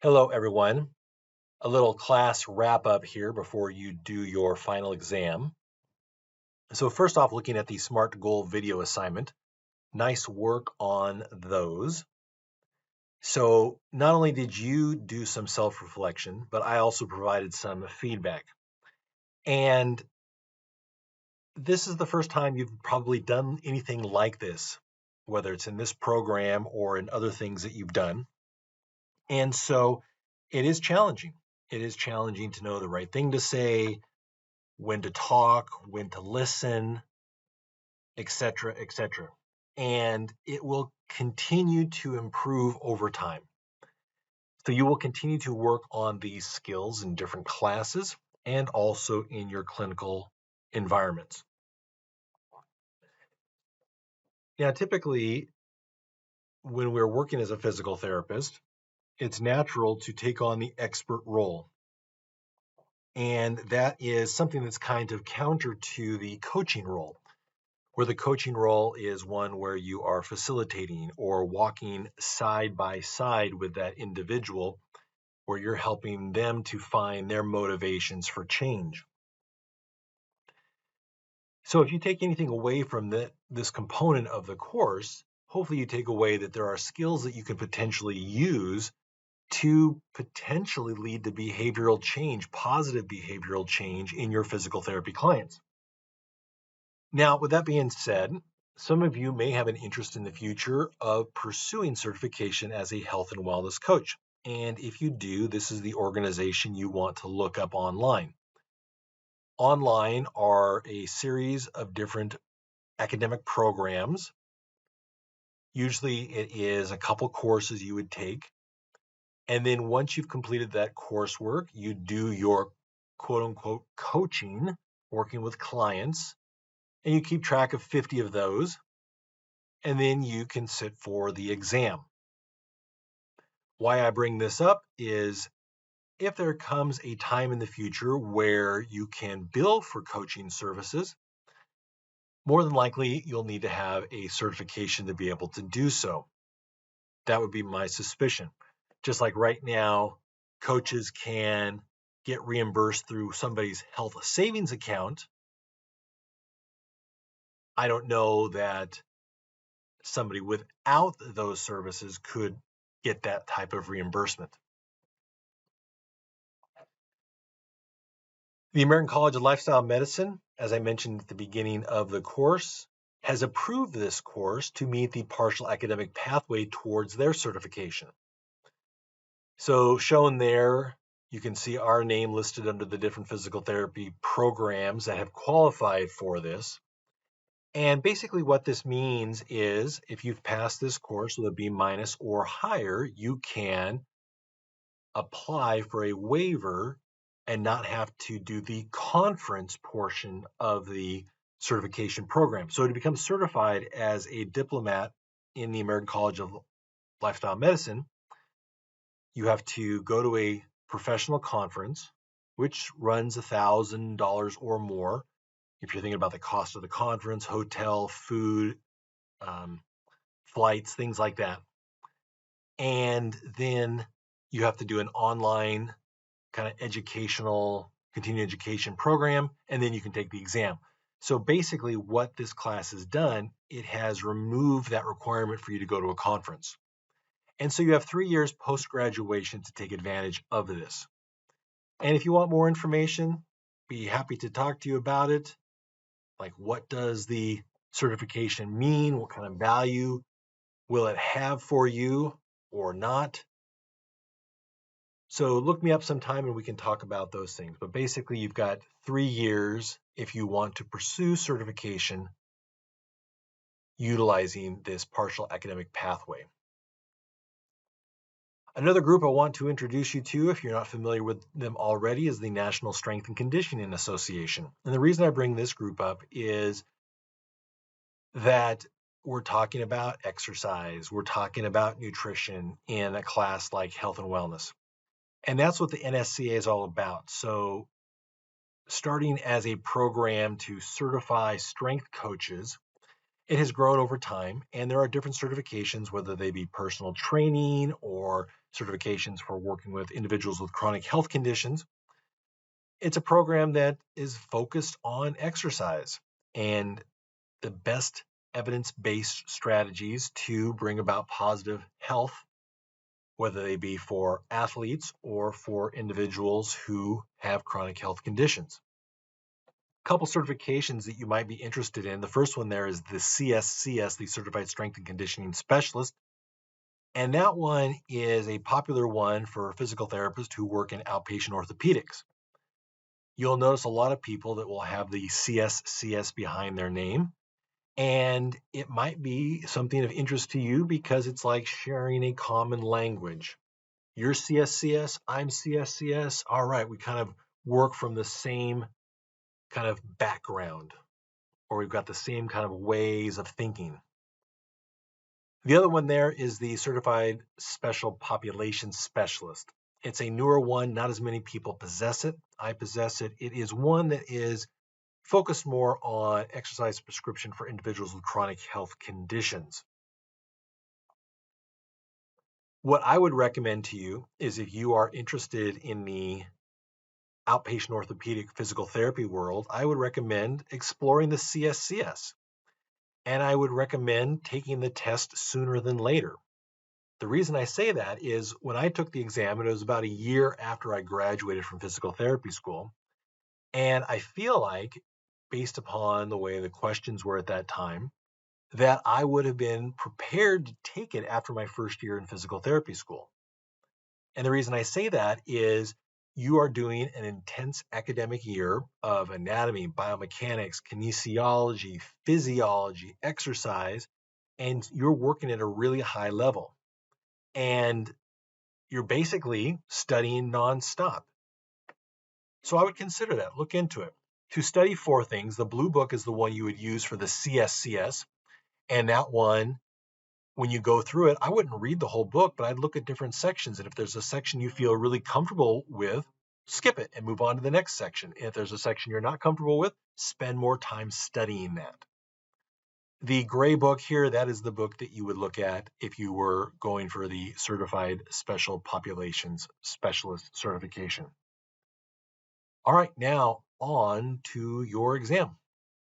Hello, everyone. A little class wrap up here before you do your final exam. So, first off, looking at the SMART Goal video assignment, nice work on those. So, not only did you do some self reflection, but I also provided some feedback. And this is the first time you've probably done anything like this, whether it's in this program or in other things that you've done. And so, it is challenging. It is challenging to know the right thing to say, when to talk, when to listen, etc., etc. And it will continue to improve over time. So you will continue to work on these skills in different classes and also in your clinical environments. Now, typically, when we're working as a physical therapist, it's natural to take on the expert role. And that is something that's kind of counter to the coaching role, where the coaching role is one where you are facilitating or walking side by side with that individual, where you're helping them to find their motivations for change. So if you take anything away from this component of the course, hopefully you take away that there are skills that you can potentially use to potentially lead to behavioral change, positive behavioral change in your physical therapy clients. Now, with that being said, some of you may have an interest in the future of pursuing certification as a health and wellness coach. And if you do, this is the organization you want to look up online. Online are a series of different academic programs. Usually it is a couple courses you would take. And then once you've completed that coursework, you do your quote unquote coaching, working with clients, and you keep track of 50 of those. And then you can sit for the exam. Why I bring this up is if there comes a time in the future where you can bill for coaching services, more than likely you'll need to have a certification to be able to do so. That would be my suspicion. Just like right now, coaches can get reimbursed through somebody's health savings account. I don't know that somebody without those services could get that type of reimbursement. The American College of Lifestyle Medicine, as I mentioned at the beginning of the course, has approved this course to meet the partial academic pathway towards their certification. So shown there, you can see our name listed under the different physical therapy programs that have qualified for this. And basically what this means is if you've passed this course with a B- or higher, you can apply for a waiver and not have to do the conference portion of the certification program. So to become certified as a diplomat in the American College of Lifestyle Medicine, you have to go to a professional conference, which runs $1,000 or more. If you're thinking about the cost of the conference, hotel, food, flights, things like that. And then you have to do an online kind of educational, continuing education program, and then you can take the exam. So basically, what this class has done, it has removed that requirement for you to go to a conference. And so you have 3 years post graduation to take advantage of this. And if you want more information, be happy to talk to you about it. Like, what does the certification mean? What kind of value will it have for you or not? So look me up sometime and we can talk about those things. But basically, you've got 3 years if you want to pursue certification utilizing this partial academic pathway. Another group I want to introduce you to, if you're not familiar with them already, is the National Strength and Conditioning Association. And the reason I bring this group up is that we're talking about exercise, we're talking about nutrition in a class like health and wellness. And that's what the NSCA is all about. So starting as a program to certify strength coaches, It has grown over time, and there are different certifications, whether they be personal training or certifications for working with individuals with chronic health conditions. It's a program that is focused on exercise and the best evidence-based strategies to bring about positive health, whether they be for athletes or for individuals who have chronic health conditions. A couple certifications that you might be interested in. The first one there is the CSCS, the Certified Strength and Conditioning Specialist. And that one is a popular one for physical therapists who work in outpatient orthopedics. You'll notice a lot of people that will have the CSCS behind their name. And it might be something of interest to you because it's like sharing a common language. You're CSCS, I'm CSCS. All right, we kind of work from the same kind of background, or we've got the same kind of ways of thinking. The other one there is the Certified Special Population Specialist. It's a newer one, not as many people possess it. I possess it. It is one that is focused more on exercise prescription for individuals with chronic health conditions. What I would recommend to you is if you are interested in the outpatient orthopedic physical therapy world, I would recommend exploring the CSCS. And I would recommend taking the test sooner than later. The reason I say that is when I took the exam, and it was about a year after I graduated from physical therapy school, and I feel like, based upon the way the questions were at that time, that I would have been prepared to take it after my first year in physical therapy school. And the reason I say that is you are doing an intense academic year of anatomy, biomechanics, kinesiology, physiology, exercise, and you're working at a really high level. And you're basically studying nonstop. So I would consider that, look into it. To study for things, the blue book is the one you would use for the CSCS. And that one, when you go through it, I wouldn't read the whole book, but I'd look at different sections. And if there's a section you feel really comfortable with, skip it and move on to the next section. And if there's a section you're not comfortable with, spend more time studying that. The gray book here, that is the book that you would look at if you were going for the Certified Special Populations Specialist certification. All right, now on to your exam.